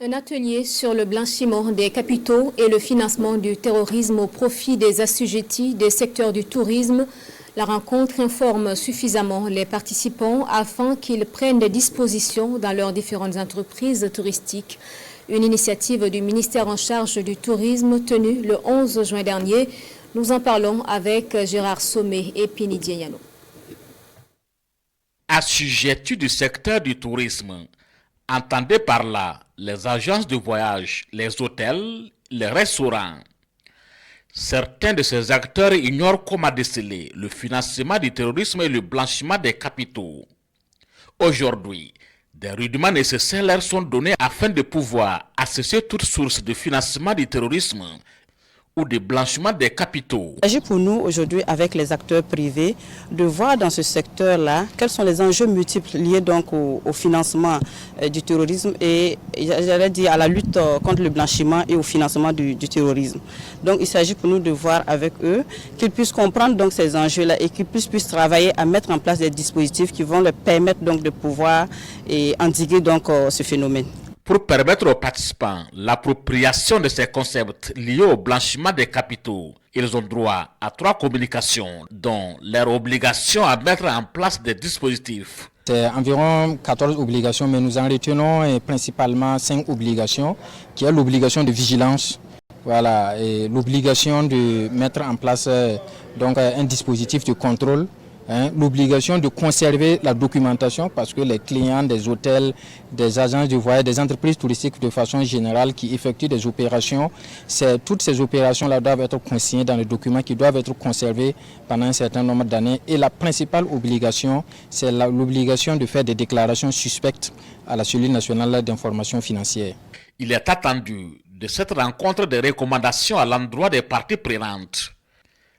Un atelier sur le blanchiment des capitaux et le financement du terrorisme au profit des assujettis des secteurs du tourisme. La rencontre informe suffisamment les participants afin qu'ils prennent des dispositions dans leurs différentes entreprises touristiques. Une initiative du ministère en charge du tourisme tenue le 11 juin dernier. Nous en parlons avec Gérard Sommet et Pini Dieyano. Assujettis du secteur du tourisme, entendez par là les agences de voyage, les hôtels, les restaurants. Certains de ces acteurs ignorent comment déceler le financement du terrorisme et le blanchiment des capitaux. Aujourd'hui, des rudiments nécessaires leur sont donnés afin de pouvoir associer toute source de financement du terrorisme ou de blanchiment des capitaux. Il s'agit pour nous aujourd'hui avec les acteurs privés de voir dans ce secteur-là quels sont les enjeux multiples liés donc au financement du terrorisme et j'allais dire à la lutte contre le blanchiment et au financement du terrorisme. Donc il s'agit pour nous de voir avec eux qu'ils puissent comprendre donc ces enjeux-là et qu'ils puissent travailler à mettre en place des dispositifs qui vont leur permettre donc de pouvoir endiguer donc ce phénomène. Pour permettre aux participants l'appropriation de ces concepts liés au blanchiment des capitaux, ils ont droit à 3 communications, dont leur obligation à mettre en place des dispositifs. C'est environ 14 obligations, mais nous en retenons principalement 5 obligations, qui est l'obligation de vigilance, voilà, et l'obligation de mettre en place donc un dispositif de contrôle. L'obligation de conserver la documentation parce que les clients des hôtels, des agences de voyage, des entreprises touristiques de façon générale qui effectuent des opérations, toutes ces opérations-là doivent être consignées dans les documents qui doivent être conservés pendant un certain nombre d'années. Et la principale obligation, c'est l'obligation de faire des déclarations suspectes à la cellule nationale d'information financière. Il est attendu de cette rencontre des recommandations à l'endroit des parties prenantes.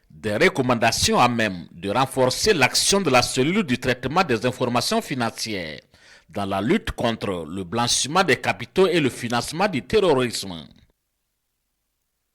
Des recommandations à même de renforcer l'action de la cellule du traitement des informations financières dans la lutte contre le blanchiment des capitaux et le financement du terrorisme.